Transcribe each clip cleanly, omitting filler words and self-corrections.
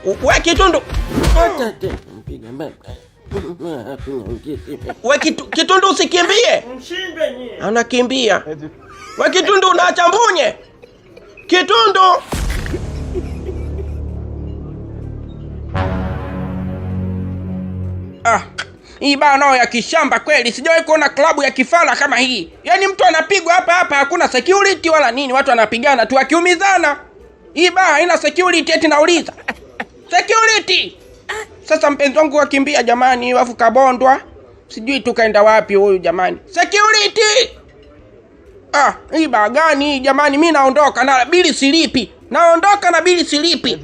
Wewe Kitundu. Wewe Kitundu usikimbie. Mshinde nyie. Anakimbia. Wewe Kitundu unaacha mbunye. Kitundu. Hii bana ya kishamba kweli. Sijawahi kuona klabu ya kifala kama hii. Yaani mtu anapigwa hapa hakuna security wala nini. Watu wanapigana tu akiumizana. Hii baa haina security eti nauliza. Security. Sasa mpenzi wangu wakimbia jamani, wafu kabondwa. Sijui tukaenda wapi huyu jamani. Security. Hii baa gani jamani, mimi naondoka na bili silipi. Naondoka na bili silipi.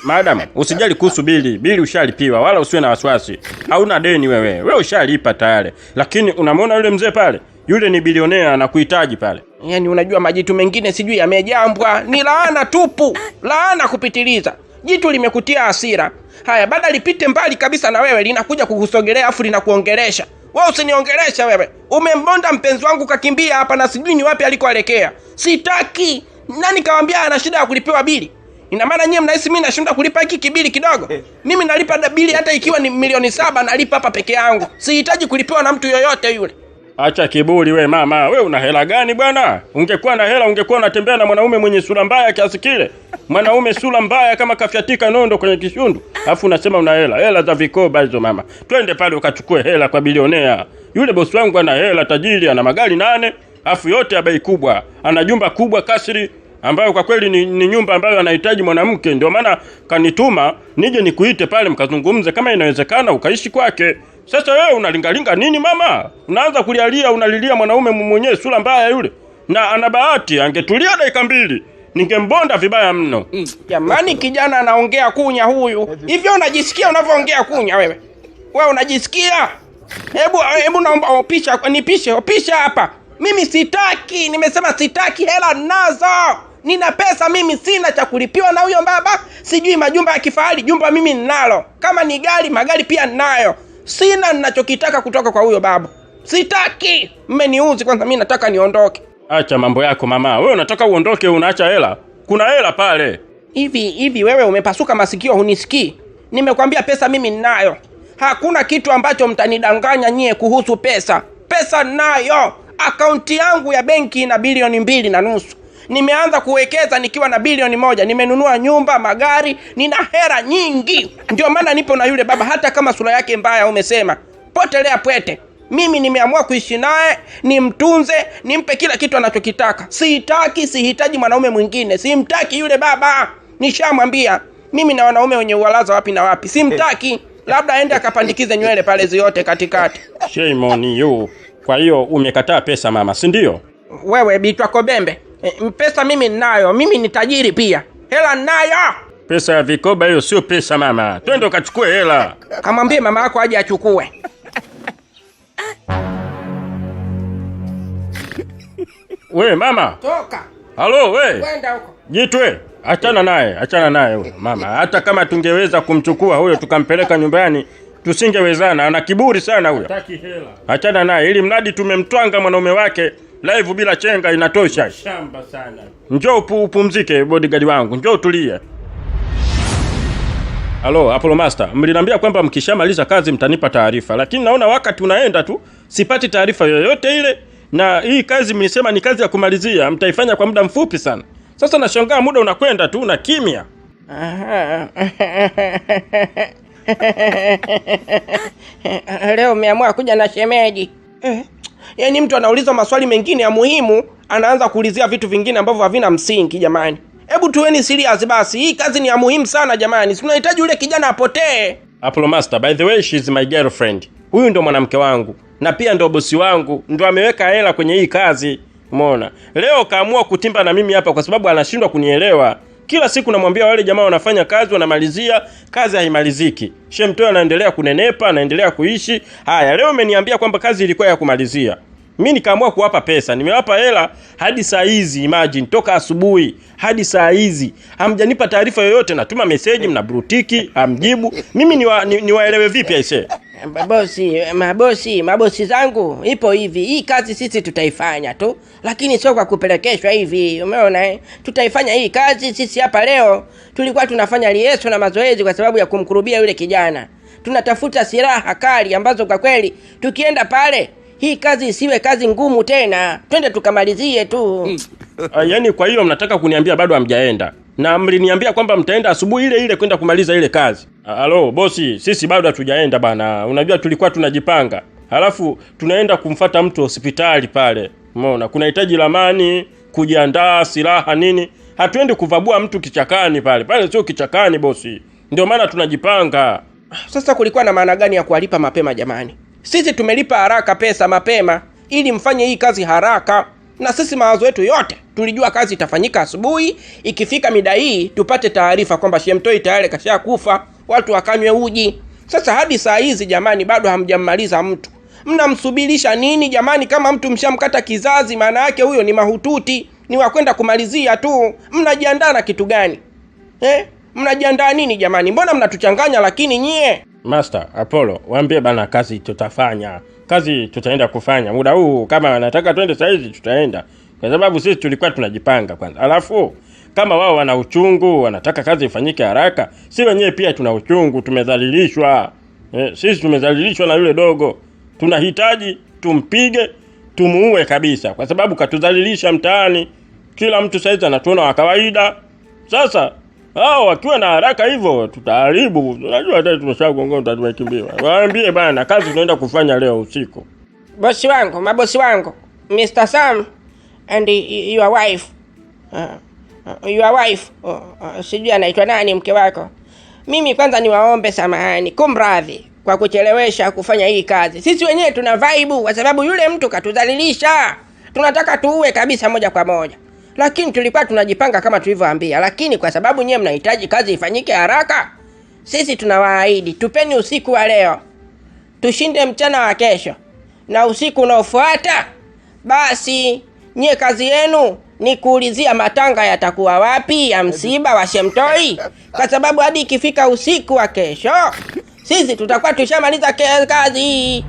Madam, usijali kuhusu bili ushalipiwa, wala usiwe na wasiwasi. Hauna deni wewe. Wewe ushalipa tayari. Lakini unamwona yule mzee pale? Yule ni bilionea na kuhitaji pale. Yaani unajua majitu mengine sijui yamejambwa, ni laana tupu, laana kupitiliza. Jitu limekutia hasira. Haya, baada lipite mbali kabisa na wewe linakuja kukusogelea afu linakuongelesha. Wewe usiniongelesha wewe. Umembonda mpenzi wangu kakimbia hapa na sijui ni wapi alikoelekea. Sitaki. Nani kawaambia ana shida ya kulipiwa bili? Ina maana nyie mnahisi mimi nashinda kulipa hiki kibili kidogo? Mimi nalipa bili hata ikiwa ni milioni 7 nalipa hapa peke yangu. Sihitaji kulipiwa na mtu yoyote yule. Acha kiburi we mama. We una hela gani bwana? Ungekuwa na hela ungekuwa unatembea na mwanaume mwenye sura mbaya kiasi kile. Mwanaume sura mbaya kama kafyatika nondo kwenye kishundu. Alafu unasema una hela. Hela za vikoba hizo mama. Twende pale ukachukue hela kwa bilionea. Yule bosi wangu ana hela tajiri, ana magari 8, alafu yote ya bei kubwa. Ana jumba kubwa kasri ambayo kwa kweli ni nyumba ambayo anahitaji mwanamke. Ndio maana kanituma nije nikuite pale mkazungumze kama inawezekana ukaishi kwake. Sasa wewe unalingalinga nini mama? Unaanza kulialia, unalilia mwanaume mwenyewe sura mbaya yule. Na ana bahati angetulia dakika 2. Ningembonda vibaya mno. Jamani kijana anaongea kunya huyu. Hivyo unajisikia unavyoongea kunya wewe? Wewe unajisikia? Hebu naomba opisha hapa. Mimi sitaki, nimesema sitaki, hela nazo. Nina pesa mimi, sina cha kulipiwa na huyo baba. Sijui majumba ya kifahari, jumba mimi ninalo. Kama ni gari, magari pia ninayo. Sina ninachokitaka kutoka kwa huyo baba. Sitaki. Mmeniuzi kwanza, mimi nataka niondoke. Acha mambo yako mama. Wewe unataka uondoke unaacha hela? Kuna hela pale. Hivi wewe umepasuka masikio hunisikii? Nimekwambia pesa mimi ninayo. Hakuna kitu ambacho mtanidanganya nyie kuhusu pesa. Pesa ninayo. Akaunti yangu ya benki ina bilioni 2.5. Nimeanza kuwekeza nikiwa na bilioni 1. Nimenunua nyumba, magari, nina hela nyingi. Ndio maana nipo na yule baba hata kama sura yake mbaya umesema. Potelea pwete. Mimi nimeamua kuishi naye, nimtunze, nimpe kila kitu anachokitaka. Sihitaji mwanaume mwingine. Simtaki yule baba. Nishamwambia, mimi na wanaume wenye uwalaza wapi na wapi. Simtaki. Labda aende akapandikize nywele pale zote katikati. Shame on you. Kwa hiyo umekataa pesa mama, si ndio? Wewe bitwa Kobembe. Pesa mimi ninayo, mimi ni tajiri pia. Hela ninayo. Pesa ya vikoba hiyo sio pesa mama. Twende ukachukue hela. Kamwambie mama yako aje achukue. We mama. Toka. Halo we. Kwenda huko. Jitwe. Achana naye huyo mama. Hata kama tungeweza kumchukua huyo tukampeleka nyumbani, tusingewezana. Ana kiburi sana huyo. Hataki hela. Achana naye, ili mradi tumemtwanga mwanaume wake live bila chenga inatosha. Shamba sana. Njoo upumzike bodyguard wangu. Njoo tulie. Halo, Apollo Master. Mliniambia kwamba mkishamaliza kazi mtanipa taarifa, lakini naona wakati unaenda tu sipati taarifa yoyote ile. Na hii kazi mlisema ni kazi ya kumalizia, mtaifanya kwa muda mfupi sana. Sasa nashangaa muda unakwenda tu na kimya. Leo umeamua kuja na shemeji. Yaani mtu anauliza maswali mengine ya muhimu, anaanza kuulizia vitu vingine ambavyo havina msingi jamani. Hebu tuweni serious basi. Hii kazi ni ya muhimu sana jamani. Si tunahitaji yule kijana apotee. Apollo Master, by the way, she is my girlfriend. Huyu ndo mwanamke wangu na pia ndo bosi wangu, ndo ameweka hela kwenye hii kazi. Umeona? Leo kaamua kutimba na mimi hapa kwa sababu anashindwa kunielewa. Kila siku namwambia wale jamaa wanafanya kazi wanamalizia, kazi haimaliziki. Shemtoe anaendelea kunenepa, anaendelea kuishi. Haya, leo umeniambia kwamba kazi ilikuwa ya kumalizia. Mimi nikaamua kuwapa pesa. Nimewapa hela hadi saa hizi, imagine, toka asubuhi hadi saa hizi. Hamjanipa taarifa yoyote, natuma message mnabrutiki, hamjibu. Mimi niwaelewe vipi aise? Mabosi zangu, ipo hivi. Hii kazi sisi tutaifanya tu, lakini sio kwa kupelekeshwa hivi. Umeona Tutaifanya hii kazi sisi hapa leo. Tulikuwa tunafanya rieso na mazoezi kwa sababu ya kumkurubia yule kijana. Tunatafuta silaha kali ambazo kwa kweli tukienda pale hii kazi isiwe kazi ngumu tena. Twende tukamalizie tu. Yaani kwa hiyo mnataka kuniambia bado hamjaenda? Na mliniambia kwamba mtaenda asubuhi ile kwenda kumaliza ile kazi. Halo bosi, sisi bado hatujaenda bana. Unajua tulikuwa tunajipanga. Halafu tunaenda kumfuata mtu hospitali pale. Umeona? Kunahitaji ramani, kujiandaa, silaha nini. Hatuendi kuvabua mtu kichakani pale. Pale sio kichakani bosi. Ndio maana tunajipanga. Sasa kulikuwa na maana gani ya kuwalipa mapema jamani? Sisi tumelipa haraka pesa mapema ili mfanye hii kazi haraka. Na sisi mawazo yetu yote tulijua kazi itafanyika asubuhi, ikifika mida hii tupate taarifa kwamba Shemtoi tayari kashakufa, watu wakanywe uji. Sasa hadi saa hizi jamani bado hamjammaliza mtu. Mnamsubirisha nini jamani? Kama mtu mshamkata kizazi, maana yake huyo ni mahututi, ni wakwenda kumalizia tu. Mnajiandaa na kitu gani? Mnajiandaa nini jamani? Mbona mnatuchanganya lakini nyie? Master Apollo, waambie bana kazi tutafanya. Kazi tutaenda kufanya. Muda huu kama wanataka twende saa hizi tutaenda. Kwa sababu sisi tulikuwa tunajipanga kwanza. Alafu kama wao wana uchungu, wanataka kazi ifanyike haraka, si wenyewe pia tuna uchungu, tumedhalilishwa. Sisi tumedhalilishwa na yule dogo. Tunahitaji tumpige, tumuue kabisa kwa sababu katudhalilisha mtaani. Kila mtu saizi anatuona wa kawaida. Sasa hao wakiwa na haraka hivyo tutaharibu. Unajua hata tumeshagonga tumekimbia. Waambie bana kazi tunaenda kufanya leo usiku. Mabosi wangu, Mr. Sam and your wife. Sijui anaitwa nani mke wako. Mimi kwanza niwaombe samahani, kumradhi kwa kuchelewesha kufanya hii kazi. Sisi wenyewe tuna vibe kwa sababu yule mtu katudhalilisha. Tunataka tuue kabisa moja kwa moja. Lakini tulikuwa tunajipanga kama tulivyoambia, lakini kwa sababu nyewe mnahitaji kazi ifanyike haraka, sisi tunawaahidi tupeni usiku wa leo, tushinde mchana wa kesho, na usiku unaofuata basi nyie kazi yenu ni kuulizia matanga yatakuwa wapi ya msiba wa Shemtoi, kwa sababu hadi ikifika usiku wa kesho sisi tutakuwa tushamaliza kazi.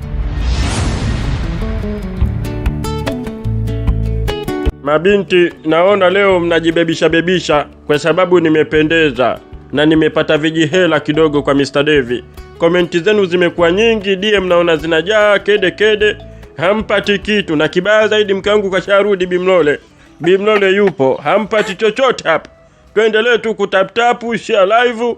Mabinti, naona leo mnajibebisha kwa sababu nimependeza na nimepata vijihela kidogo kwa Mr. Devi. Komenti zenu zimekuwa nyingi, DM naona zinajaa kede. Hampati kitu, na kibaya zaidi mke wangu kasharudi Bimlole yupo, hampati chochote hapa. Tuendelee tu kutap share live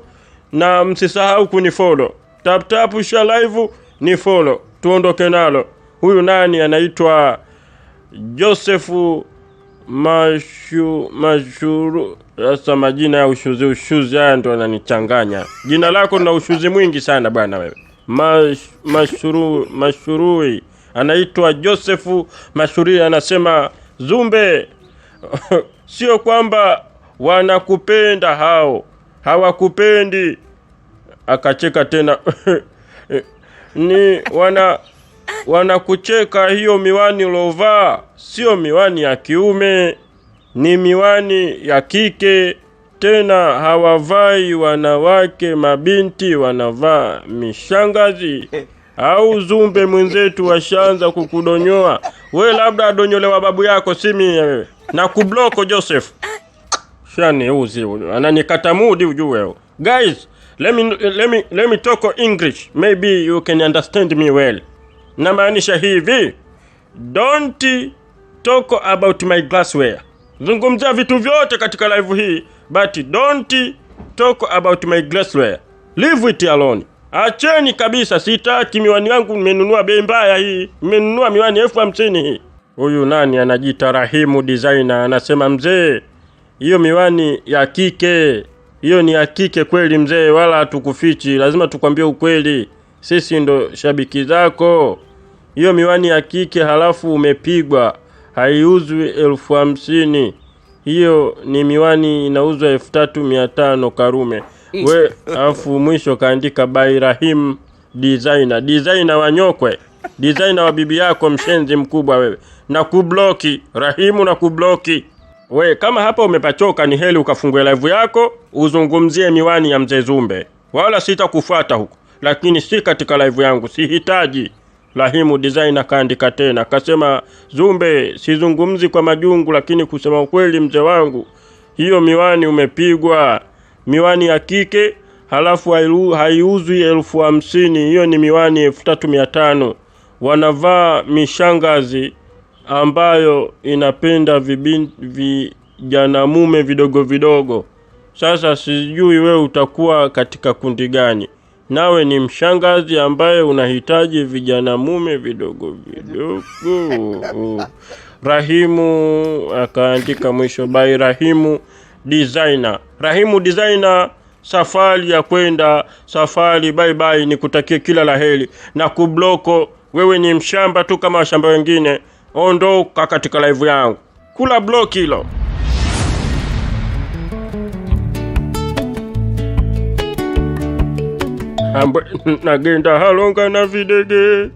na msisahau kunifollow. Tap share live ni follow. Tuondoke nalo. Huyu nani anaitwa Josefu Mashuru. Sasa majina ya ushuzi haya ndo yananichanganya. Jina lako na ushuzi mwingi sana bwana wewe. Mashurui. Anaitwa Josefu Mashuri, anasema Zumbe sio kwamba wanakupenda hao. Hawakupendi. Akacheka tena. Ni wanakucheka. Hiyo miwani ulovaa sio miwani ya kiume, ni miwani ya kike. Tena hawavai wanawake, mabinti wanavaa mishangazi. Au Zumbe mwenzetu washaanza kukudonyoa. We labda adonyolewa babu yako, si mimi wewe. Na kubloko Joseph. Shani uzi ananikata mudi ujue. Guys, let me talk English. Maybe you can understand me well. Namaanisha hivi, don't talk about my glassware. Zungumzia vitu vyote katika live hii, but don't talk about my glassware. Leave it alone. Acheni kabisa, sitaki miwani yangu, nimenunua bei mbaya hii. Nimenunua miwani 50,000 hii. Huyu nani anajiita Rahimu designer anasema mzee, hiyo miwani ya kike. Hiyo ni ya kike kweli mzee, wala hatukufichi, lazima tukwambie ukweli. Sisi ndo shabiki zako. Hiyo miwani ya kike halafu umepigwa, haiuzwi 50,000. Hiyo ni miwani inauzwa 3,500 Karume. We afu mwisho kaandika by Rahim designer wanyokwe. Designer wa bibi yako, mshenzi mkubwa wewe. Na kubloki Rahimu, na kubloki. We kama hapa umepachoka, ni heli ukafungue live yako uzungumzie miwani ya mzee Zumbe. Wala sitakufuata huko. lakini si katika live yangu, sihitaji. Rahimu designer kaandika tena, kasema Zumbe, sizungumzi kwa majungu, lakini kusema ukweli mzee wangu, hiyo miwani umepigwa, miwani ya kike, halafu haiuzwi 50,000, hiyo ni miwani 3500. Wanavaa mishangazi ambayo inapenda vijana mume vidogo vidogo. Sasa sijui wewe utakuwa katika kundi gani. Nawe ni mshangazi ambaye unahitaji vijana mume vidogo vidogo. Rahimu akaandika mwisho, by Rahimu designer. Rahimu designer, safari ya kwenda, safari bye bye, nikutakie kila laheri na kubloko. Wewe ni mshamba tu kama washamba wengine. Ondoka katika live yangu. Kula block hilo. Nagenda halonga na videge,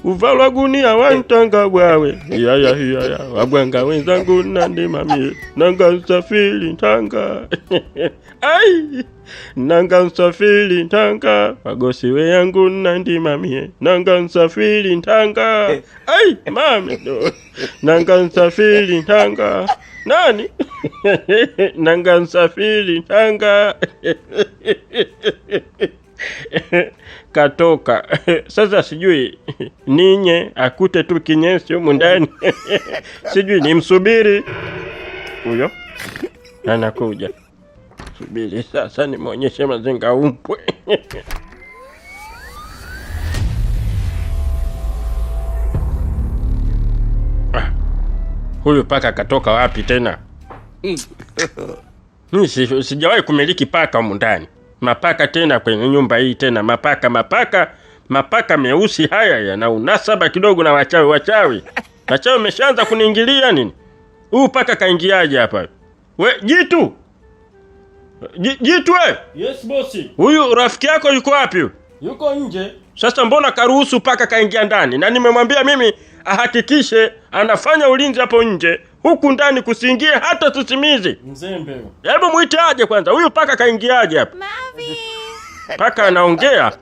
uvalwa gunia wantanga bwawe. Ya wabwanga wenzangu nandima mie, nanga usafiri ntanga. Ai, nanga usafiri ntanga, wagosiwe yangu nandima mie, nanga usafiri ntanga. Ai, mami do, nanga usafiri ntanga. Nani? Nanga usafiri ntanga. Katoka. Sasa sijui ninye akute tu kinyesi humu ndani. Sijui nimsubiri huyo anakuja. Subiri sasa nimuonyeshe mazinga umpwe. Huyu paka katoka wapi tena? Mimi sijawahi kumiliki paka humu ndani. Mapaka tena kwenye nyumba hii tena, mapaka meusi haya yana unasaba kidogo na wachawi. Wachawi wameshaanza kuniingilia nini? Huyu paka kaingiaje hapa? We Jitu we? Yes bosi. Huyu rafiki yako yuko wapi? Yuko nje. Sasa mbona karuhusu paka kaingia ndani? Na nimemwambia mimi ahakikishe anafanya ulinzi hapo nje, huku ndani kusiingie hata sisimizi. Mzembe. Hebu muite aje kwanza. Huyu paka kaingiaje hapa? Paka anaongea.